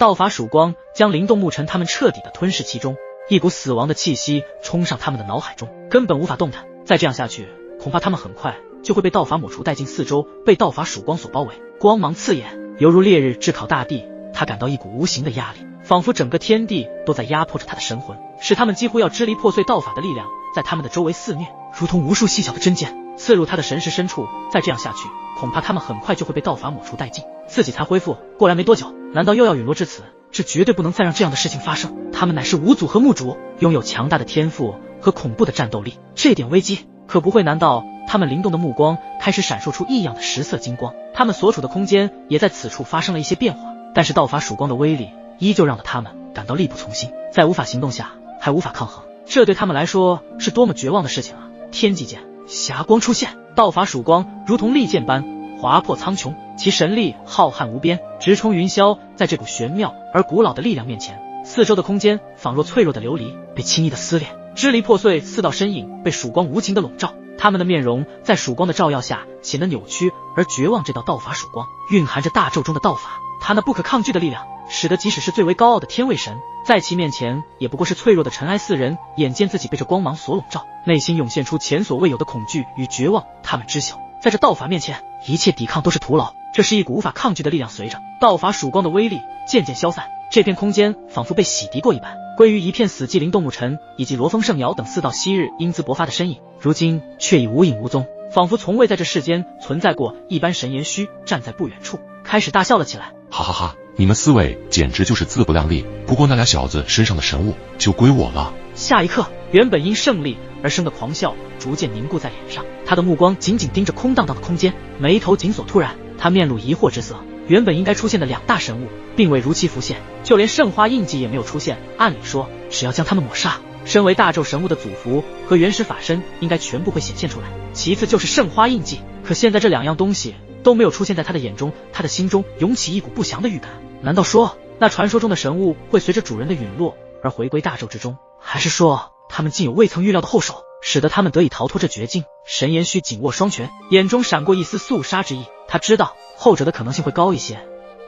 道法曙光将灵动牧尘他们彻底的吞噬其中，一股死亡的气息冲上他们的脑海中，根本无法动弹。再这样下去，恐怕他们很快就会被道法抹除殆尽，四周被道法曙光所包围，光芒刺眼，犹如烈日炙烤大地。他感到一股无形的压力，仿佛整个天地都在压迫着他的神魂，使他们几乎要支离破碎。道法的力量在他们的周围肆虐，如同无数细小的针剑刺入他的神识深处。再这样下去，恐怕他们很快就会被道法抹除殆尽。自己才恢复过来没多久，难道又要陨落至此？这绝对不能再让这样的事情发生。他们乃是五祖和墓主，拥有强大的天赋和恐怖的战斗力，这点危机可不会。难道他们灵动的目光开始闪烁出异样的十色金光？他们所处的空间也在此处发生了一些变化，但是道法曙光的威力依旧让他们感到力不从心，在无法行动下还无法抗衡，这对他们来说是多么绝望的事情啊！天际间霞光出现，道法曙光如同利剑般划破苍穹，其神力浩瀚无边，直冲云霄。在这股玄妙而古老的力量面前，四周的空间仿若脆弱的琉璃，被轻易的撕裂，支离破碎。四道身影被曙光无情的笼罩，他们的面容在曙光的照耀下显得扭曲而绝望。这道道法曙光蕴含着大咒中的道法，他那不可抗拒的力量使得即使是最为高傲的天位神，在其面前也不过是脆弱的尘埃。四人眼见自己被这光芒所笼罩，内心涌现出前所未有的恐惧与绝望。他们知晓，在这道法面前，一切抵抗都是徒劳。这是一股无法抗拒的力量，随着道法曙光的威力渐渐消散，这片空间仿佛被洗涤过一般，归于一片死寂。灵动牧尘以及罗峰圣鸟等四道昔日英姿勃发的身影，如今却已无影无踪，仿佛从未在这世间存在过一般。神言虚站在不远处，开始大笑了起来，哈哈哈，你们四位简直就是自不量力，不过那俩小子身上的神物就归我了。下一刻，原本因胜利而生的狂笑逐渐凝固在脸上，他的目光紧紧盯着空荡荡的空间，眉头紧锁。突然他面露疑惑之色，原本应该出现的两大神物并未如期浮现，就连圣花印记也没有出现。按理说，只要将他们抹杀，身为大咒神物的祖符和原始法身应该全部会显现出来，其次就是圣花印记。可现在这两样东西都没有出现在他的眼中，他的心中涌起一股不祥的预感。难道说那传说中的神物会随着主人的陨落而回归大咒之中？还是说他们竟有未曾预料的后手，使得他们得以逃脱这绝境？神言虚紧握双拳，眼中闪过一丝肃杀之意。他知道后者的可能性会高一些，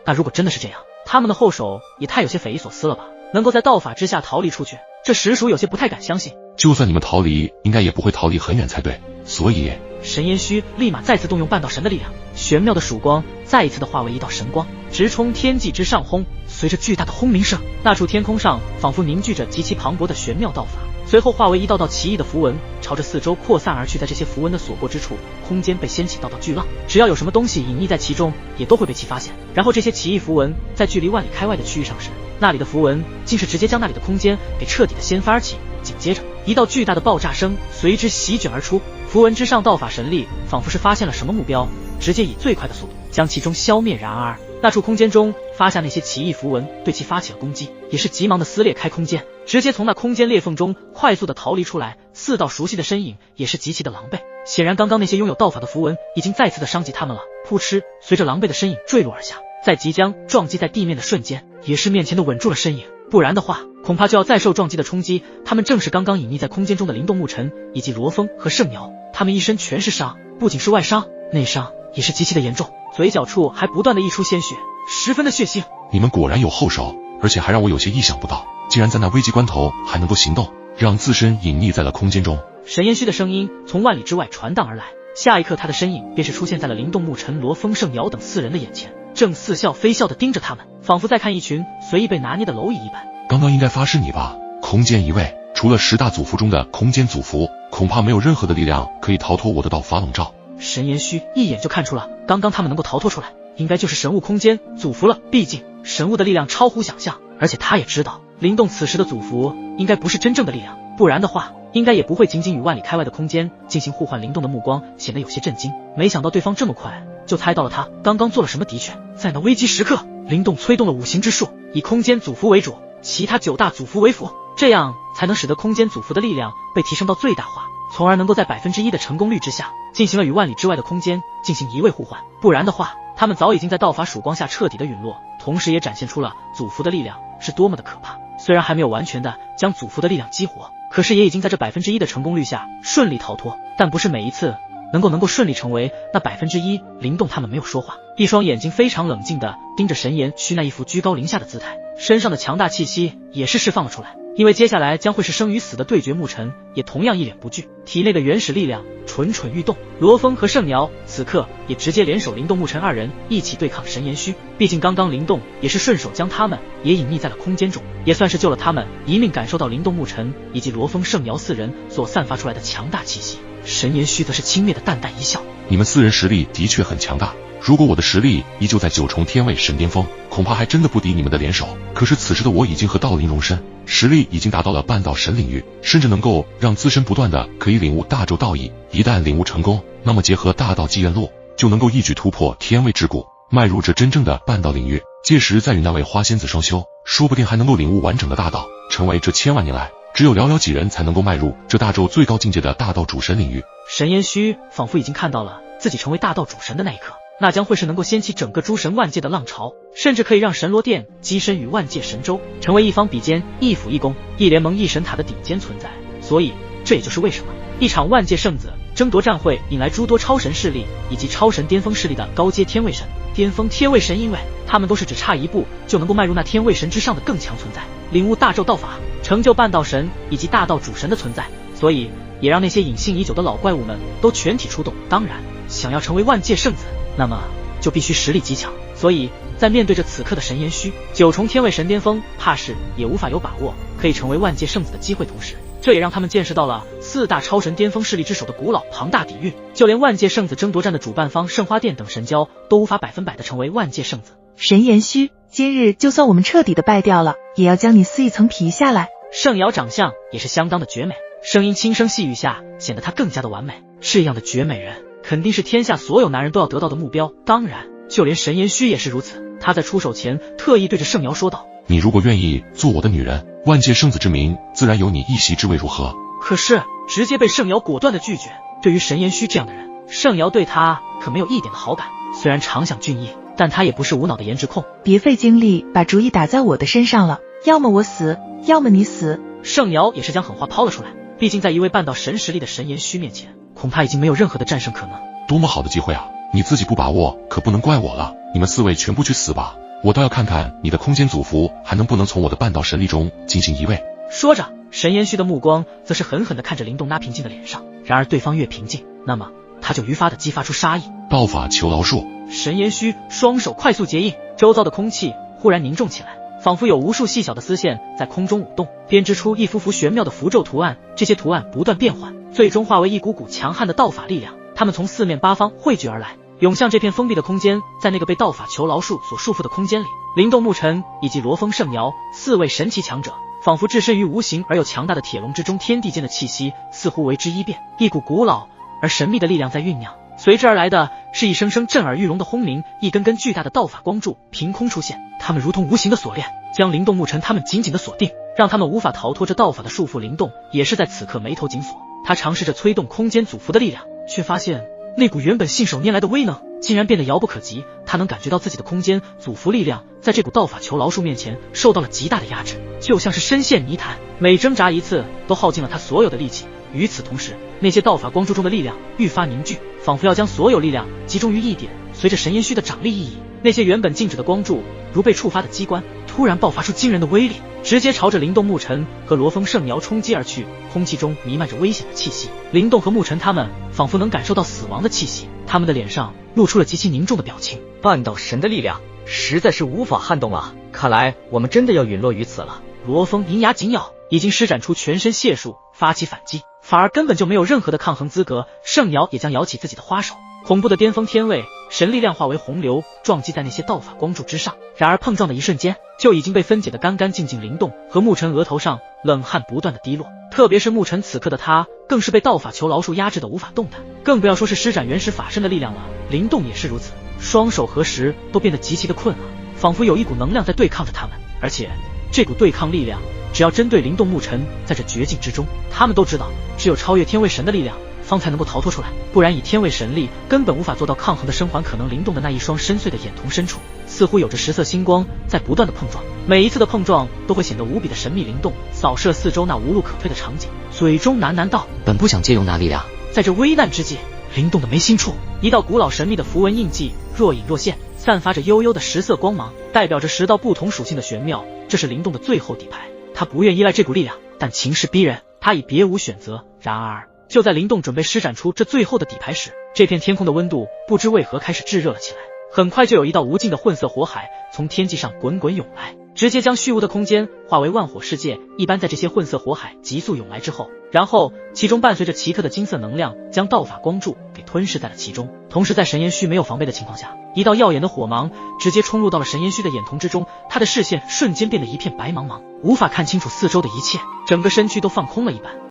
但如果真的是这样，他们的后手也太有些匪夷所思了吧？能够在道法之下逃离出去，这实属有些不太敢相信。就算你们逃离，应该也不会逃离很远才对，所以神言虚立马再次动用半道神的力量，玄妙的曙光再一次的化为一道神光，直冲天际之上轰。随着巨大的轰鸣声，那处天空上仿佛凝聚着极其磅礴的玄妙道法，随后化为一道道奇异的符文，朝着四周扩散而去。在这些符文的所过之处，空间被掀起道道巨浪，只要有什么东西隐匿在其中，也都会被其发现。然后这些奇异符文在距离万里开外的区域上时，那里的符文竟是直接将那里的空间给彻底的掀翻而起。紧接着一道巨大的爆炸声随之席卷而出，符文之上道法神力仿佛是发现了什么目标，直接以最快的速度将其中消灭。然而那处空间中发下那些奇异符文对其发起了攻击，也是急忙的撕裂开空间，直接从那空间裂缝中快速的逃离出来。四道熟悉的身影也是极其的狼狈，显然刚刚那些拥有道法的符文已经再次的伤及他们了。扑哧，随着狼狈的身影坠落而下，在即将撞击在地面的瞬间，也是面前的稳住了身影，不然的话恐怕就要再受撞击的冲击。他们正是刚刚隐匿在空间中的灵动牧尘以及罗峰和圣鸟，他们一身全是伤，不仅是外伤，内伤也是极其的严重，嘴角处还不断的溢出鲜血，十分的血腥。你们果然有后手，而且还让我有些意想不到，竟然在那危急关头还能够行动，让自身隐匿在了空间中。神言虚的声音从万里之外传荡而来，下一刻他的身影便是出现在了灵动牧尘、罗峰、圣鸟等四人的眼前，正似笑非笑的盯着他们，仿佛在看一群随意被拿捏的蝼蚁一般。刚刚应该发是你吧？空间一位，除了10大祖符中的空间祖符，恐怕没有任何的力量可以逃脱我的道法笼罩。神言虚一眼就看出了，刚刚他们能够逃脱出来，应该就是神物空间祖符了。毕竟神物的力量超乎想象，而且他也知道灵动此时的祖符应该不是真正的力量，不然的话应该也不会仅仅与万里开外的空间进行互换。灵动的目光显得有些震惊，没想到对方这么快就猜到了他刚刚做了什么。的确，在那危机时刻，灵动催动了五行之术，以空间祖符为主，其他9大祖符为辅，这样才能使得空间祖符的力量被提升到最大化，从而能够在1%的成功率之下进行了与万里之外的空间进行移位互换。不然的话，他们早已经在道法曙光下彻底的陨落，同时也展现出了祖符的力量是多么的可怕。虽然还没有完全的将祖符的力量激活，可是也已经在这1%的成功率下顺利逃脱。但不是每一次能够顺利成为那1%。灵动他们没有说话，一双眼睛非常冷静地盯着神言虚那一副居高临下的姿态。身上的强大气息也是释放了出来。因为接下来将会是生与死的对决，牧尘也同样一脸不惧，体内的原始力量蠢蠢欲动。罗峰和圣瑶此刻也直接联手灵动牧尘二人一起对抗神炎虚，毕竟刚刚灵动也是顺手将他们也隐匿在了空间中，也算是救了他们一命。感受到灵动牧尘以及罗峰圣瑶四人所散发出来的强大气息，神炎虚则是轻蔑的淡淡一笑，你们四人实力的确很强大，如果我的实力依旧在9重天位神巅峰，恐怕还真的不敌你们的联手。可是此时的我已经和道灵融身，实力已经达到了半道神领域，甚至能够让自身不断的可以领悟大咒道义。一旦领悟成功，那么结合大道机缘路，就能够一举突破天位之谷，迈入这真正的半道领域。届时再与那位花仙子双修，说不定还能够领悟完整的大道，成为这千万年来只有寥寥几人才能够迈入这大咒最高境界的大道主神领域。神炎虚仿佛已经看到了自己成为大道主神的那一刻，那将会是能够掀起整个诸神万界的浪潮，甚至可以让神罗殿跻身于万界神州，成为一方比肩一府一宫一联盟一神塔的顶尖存在。所以这也就是为什么一场万界圣子争夺战会引来诸多超神势力以及超神巅峰势力的高阶天位神、巅峰天位神，因为他们都是只差一步就能够迈入那天位神之上的更强存在，领悟大咒道法，成就半道神以及大道主神的存在，所以也让那些隐性已久的老怪物们都全体出动。当然，想要成为万界圣子，那么就必须实力极强。所以在面对着此刻的神炎虚9重天位神巅峰，怕是也无法有把握可以成为万界圣子的机会。同时，这也让他们见识到了4大超神巅峰势力之首的古老庞大底蕴，就连万界圣子争夺战的主办方圣花殿等神交都无法100%的成为万界圣子。神炎虚，今日就算我们彻底的败掉了，也要将你撕一层皮下来。圣瑶长相也是相当的绝美，声音轻声细语下显得她更加的完美。这样的绝美人肯定是天下所有男人都要得到的目标，当然就连神炎虚也是如此。他在出手前特意对着圣瑶说道，你如果愿意做我的女人，万界圣子之名自然有你一席之位，如何？可是直接被圣瑶果断的拒绝。对于神炎虚这样的人，圣瑶对他可没有一点的好感。虽然常想俊逸，但他也不是无脑的颜值控。别费精力把主意打在我的身上了，要么我死，要么你死。圣瑶也是将狠话抛了出来，毕竟在一位半道神实力的神炎虚面前，恐怕已经没有任何的战胜可能。多么好的机会啊！你自己不把握，可不能怪我了。你们4位全部去死吧！我倒要看看你的空间祖符还能不能从我的半道神力中进行移位。说着，神炎虚的目光则是狠狠地看着灵动那平静的脸上。然而对方越平静，那么他就愈发的激发出杀意。道法求饶术！神炎虚双手快速结印，周遭的空气忽然凝重起来，仿佛有无数细小的丝线在空中舞动，编织出一幅幅玄妙的符咒图案。这些图案不断变换，最终化为一股股强悍的道法力量。它们从4面8方汇聚而来，涌向这片封闭的空间。在那个被道法求饶术所束缚的空间里，灵动牧尘以及罗峰圣瑶4位神奇强者仿佛置身于无形而又强大的铁笼之中，天地间的气息似乎为之一变，一股古老而神秘的力量在酝酿。随之而来的是一声声震耳欲聋的轰鸣，一根根巨大的道法光柱凭空出现，它们如同无形的锁链，将灵动牧尘他们紧紧的锁定，让他们无法逃脱这道法的束缚。灵动也是在此刻眉头紧锁，他尝试着催动空间祖符的力量，却发现那股原本信手拈来的威能竟然变得遥不可及。他能感觉到自己的空间祖符力量在这股道法求饶术面前受到了极大的压制，就像是深陷泥潭，每挣扎一次都耗尽了他所有的力气。与此同时，那些道法光柱中的力量愈发凝聚，仿佛要将所有力量集中于一点。随着神炎虚的掌力意义，那些原本静止的光柱如被触发的机关，突然爆发出惊人的威力，直接朝着灵动牧尘和罗峰圣瑶冲击而去。空气中弥漫着危险的气息，灵动和牧尘他们仿佛能感受到死亡的气息，他们的脸上露出了极其凝重的表情。半道神的力量实在是无法撼动啊，看来我们真的要陨落于此了。罗峰银牙紧咬，已经施展出全身解数发起反击，反而根本就没有任何的抗衡资格。圣瑶也将摇起自己的花手，恐怖的巅峰天位神力量化为洪流，撞击在那些道法光柱之上。然而碰撞的一瞬间，就已经被分解得干干净净。灵动和牧尘额头上冷汗不断的滴落，特别是牧尘此刻的他更是被道法求饶术压制的无法动弹，更不要说是施展原始法身的力量了。灵动也是如此，双手合十都变得极其的困难，仿佛有一股能量在对抗着他们。而且这股对抗力量只要针对灵动牧尘，在这绝境之中，他们都知道只有超越天位神的力量方才能够逃脱出来，不然以天位神力根本无法做到抗衡的生还。可能灵动的那一双深邃的眼瞳深处似乎有着10色星光在不断的碰撞，每一次的碰撞都会显得无比的神秘。灵动扫射四周那无路可退的场景，嘴中喃喃道：本不想借用那力量。在这危难之际，灵动的眉心处，一道古老神秘的符文印记若隐若现，散发着幽幽的10色光芒，代表着10道不同属性的玄妙。这是灵动的最后底牌，他不愿依赖这股力量，但情势逼人，他已别无选择。然而就在灵动准备施展出这最后的底牌时，这片天空的温度不知为何开始炙热了起来。很快就有一道无尽的混色火海从天际上滚滚涌来，直接将虚无的空间化为万火世界一般。在这些混色火海急速涌来之后，其中伴随着奇特的金色能量将道法光柱给吞噬在了其中。同时在神烟虚没有防备的情况下，一道耀眼的火芒直接冲入到了神烟虚的眼瞳之中，他的视线瞬间变得一片白茫茫，无法看清楚四周的一切，整个身躯都放空了一般。